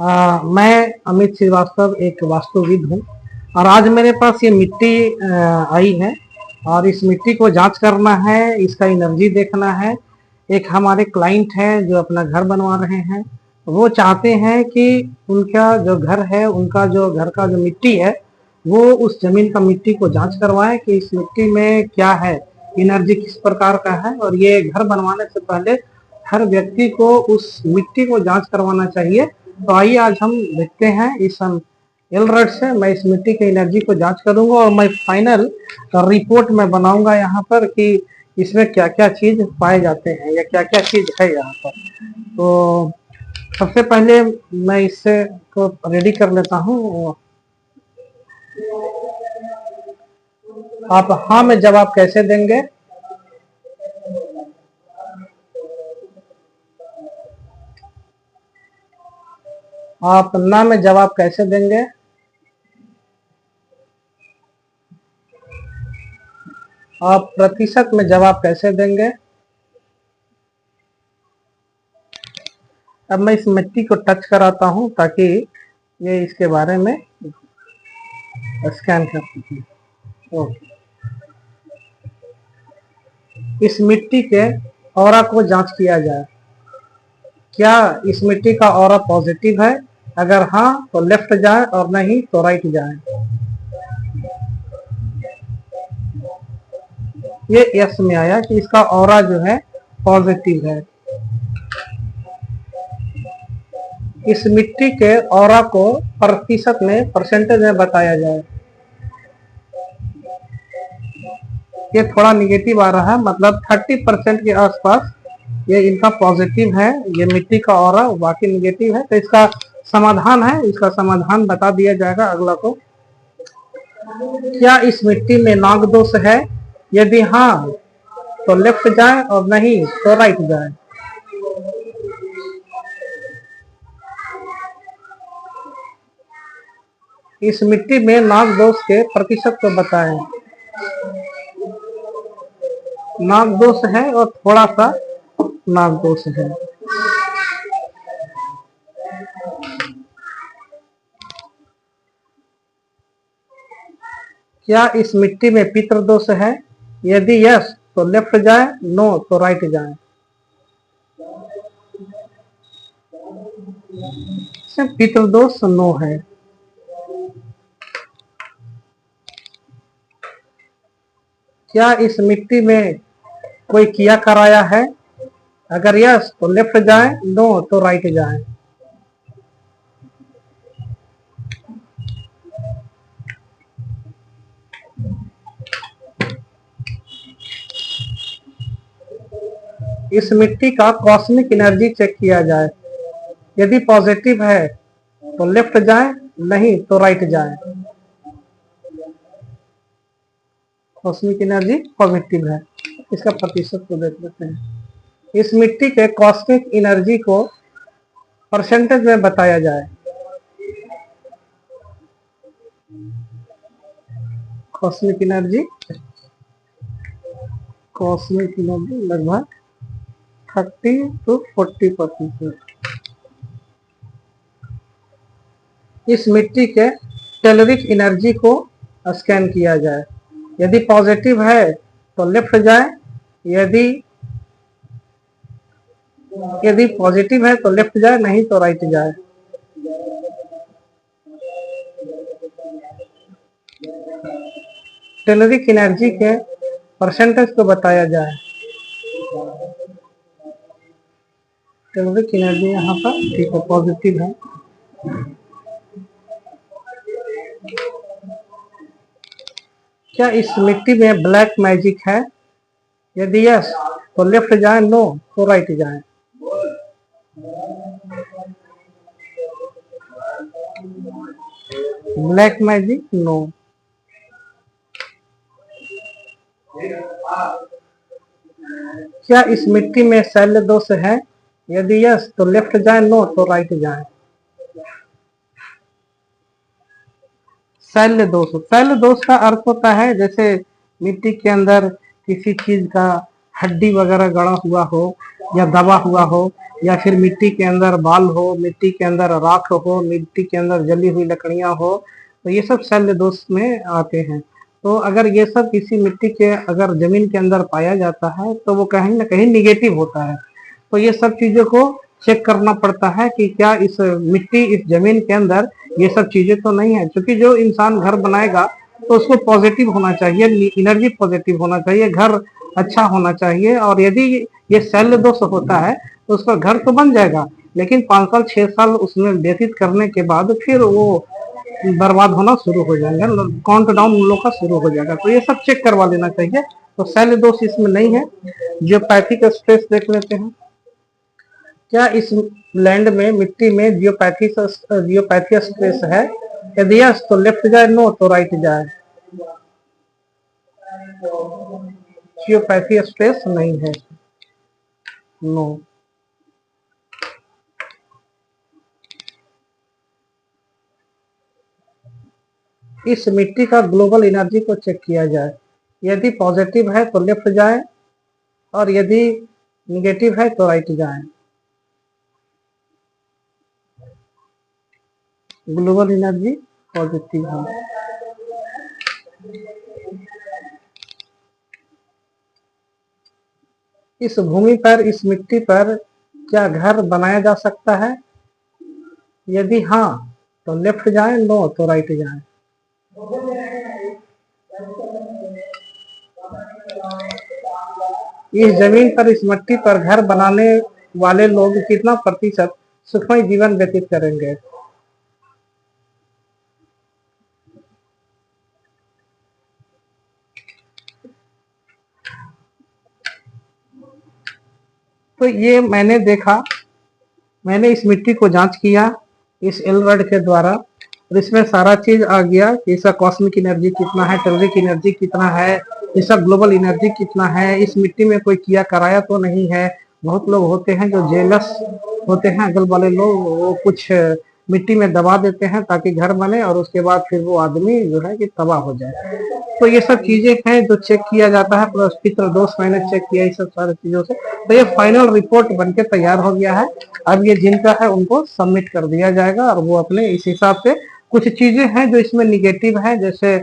मैं अमित श्रीवास्तव एक वास्तुविद हूँ और आज मेरे पास ये मिट्टी आई है और इस मिट्टी को जांच करना है, इसका एनर्जी देखना है। एक हमारे क्लाइंट हैं जो अपना घर बनवा रहे हैं, वो चाहते हैं कि उनका जो घर है, उनका जो घर का जो मिट्टी है, वो उस जमीन का मिट्टी को जांच करवाएं कि इस मिट्टी में क्या है, एनर्जी किस प्रकार का है। और ये घर बनवाने से पहले हर व्यक्ति को उस मिट्टी को जांच करवाना चाहिए। तो आइए आज हम देखते हैं इस एलरेड से मैं इस मिट्टी की एनर्जी को जांच करूंगा और मैं फाइनल रिपोर्ट में बनाऊंगा यहाँ पर कि इसमें क्या क्या चीज पाए जाते हैं या क्या क्या चीज है यहाँ पर। तो सबसे पहले मैं इससे को रेडी कर लेता हूँ। आप हाँ में जवाब कैसे देंगे? आप ना में जवाब कैसे देंगे? आप प्रतिशत में जवाब कैसे देंगे? अब मैं इस मिट्टी को टच कराता हूं ताकि ये इसके बारे में स्कैन कर सके। ओके, इस मिट्टी के ऑरा को जांच किया जाए। क्या इस मिट्टी का ऑरा पॉजिटिव है? अगर हाँ तो लेफ्ट जाए और नहीं तो राइट जाए। ये यस में आया कि इसका ऑरा जो है पॉजिटिव है। इस मिट्टी के ऑरा को प्रतिशत में, परसेंटेज में बताया जाए। ये थोड़ा निगेटिव आ रहा है, मतलब 30% के आसपास ये इनका पॉजिटिव है, ये मिट्टी का ऑरा, बाकी निगेटिव है। तो इसका समाधान है, इसका समाधान बता दिया जाएगा अगला को। क्या इस मिट्टी में नाग दोष है? यदि हाँ तो लेफ्ट जाए और नहीं तो राइट जाए। इस मिट्टी में नाग दोष के प्रतिशत को बताएं। नाग दोष है और थोड़ा सा नाग दोष है। क्या इस मिट्टी में पितृ दोष है? यदि यस तो लेफ्ट जाए, नो तो राइट जाए। पितृ दोष नो है। क्या इस मिट्टी में कोई किया कराया है? अगर यस तो लेफ्ट जाए, नो तो राइट जाए। इस मिट्टी का कॉस्मिक एनर्जी चेक किया जाए। यदि पॉजिटिव है तो लेफ्ट जाए, नहीं तो राइट जाए। कॉस्मिक एनर्जी पॉजिटिव है, इसका प्रतिशत को देख लेते हैं। इस मिट्टी के कॉस्मिक एनर्जी को परसेंटेज में बताया जाए। कॉस्मिक एनर्जी लगभग 30 to 40%। इस मिट्टी के टेलरिक एनर्जी को स्कैन किया जाए। यदि पॉजिटिव है तो लेफ्ट जाए, यदि पॉजिटिव है तो लेफ्ट जाए, नहीं तो राइट जाए। टेलरिक एनर्जी के परसेंटेज को बताया जाए। टेलरिक एनर्जी यहाँ पर ठीक है, पॉजिटिव है। क्या इस मिट्टी में ब्लैक मैजिक है? यदि यस तो लेफ्ट जाए, नो तो राइट जाए। Black magic no. क्या इस मिट्टी में शैल्य दोष है? यदि यस तो लेफ्ट जाए, नो तो राइट जाए। शैल्य दोष, शैल्य दोष का अर्थ होता है जैसे मिट्टी के अंदर किसी चीज का हड्डी वगैरह गड़ा हुआ हो या दबा हुआ हो, या फिर मिट्टी के अंदर बाल हो, मिट्टी के अंदर राख हो, मिट्टी के अंदर जली हुई लकड़ियां हो, तो ये सब शल्य दोष में आते हैं। तो अगर ये सब किसी मिट्टी के अगर जमीन के अंदर पाया जाता है तो वो कहीं ना कहीं निगेटिव होता है। तो ये सब चीजों को चेक करना पड़ता है कि क्या इस मिट्टी इस जमीन के अंदर ये सब चीजें तो नहीं है। क्योंकि जो इंसान घर बनाएगा तो उसको पॉजिटिव होना चाहिए, एनर्जी पॉजिटिव होना चाहिए, घर अच्छा होना चाहिए। और यदि ये शल्य दोष होता है तो उसका घर तो बन जाएगा, लेकिन 5 साल 6 साल उसमें व्यतीत करने के बाद फिर वो बर्बाद होना शुरू हो जाएगा, काउंट डाउन उन लोग का शुरू हो जाएगा। तो ये सब चेक करवा लेना चाहिए। तो शल्य दोष इसमें नहीं है। जियोपैथिक स्पेस देख लेते हैं। क्या इस लैंड में मिट्टी में जियोपैथी स्पेस है? यदि यस तो लेफ्ट जाए, नो तो राइट जाए। जियोपैथी स्पेस नहीं है, नो। इस मिट्टी का ग्लोबल एनर्जी को चेक किया जाए। यदि पॉजिटिव है तो लेफ्ट जाए, और यदि निगेटिव है तो राइट जाए। ग्लोबल एनर्जी पॉजिटिव है। इस भूमि पर, इस मिट्टी पर क्या घर बनाया जा सकता है? यदि हाँ तो लेफ्ट जाए, नो तो राइट जाए। इस जमीन पर, इस मिट्टी पर घर बनाने वाले लोग कितना प्रतिशत सुखमय जीवन व्यतीत करेंगे? तो ये मैंने देखा, मैंने इस मिट्टी को जांच किया इस एलरड के द्वारा, और इसमें सारा चीज आ गया कि इसका कॉस्मिक एनर्जी कितना है, टेलरिक एनर्जी कितना है, इसका ग्लोबल एनर्जी कितना है। इस मिट्टी में कोई किया कराया तो नहीं है। बहुत लोग होते हैं जो जेलस होते हैं, अगल वाले लोग, वो कुछ मिट्टी में दबा देते हैं ताकि घर बने, और उसके बाद फिर वो आदमी जो है कि तबाह हो जाए। तो ये सब चीजें हैं जो चेक किया जाता है। प्लस पितृ दोष मैंने चेक किया इस सब सारी चीजों से। तो ये फाइनल रिपोर्ट बनके तैयार हो गया है। अब ये जिनका है उनको सबमिट कर दिया जाएगा, और वो अपने इस हिसाब से, कुछ चीजें हैं जो इसमें निगेटिव है, जैसे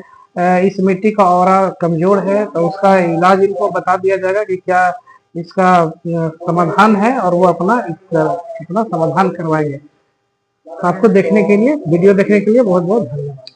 इस मिट्टी का ऑरा कमजोर है तो उसका इलाज इनको बता दिया जाएगा कि क्या इसका समाधान है, और वो अपना समाधान करवाएंगे। आपको देखने के लिए, वीडियो देखने के लिए बहुत बहुत धन्यवाद।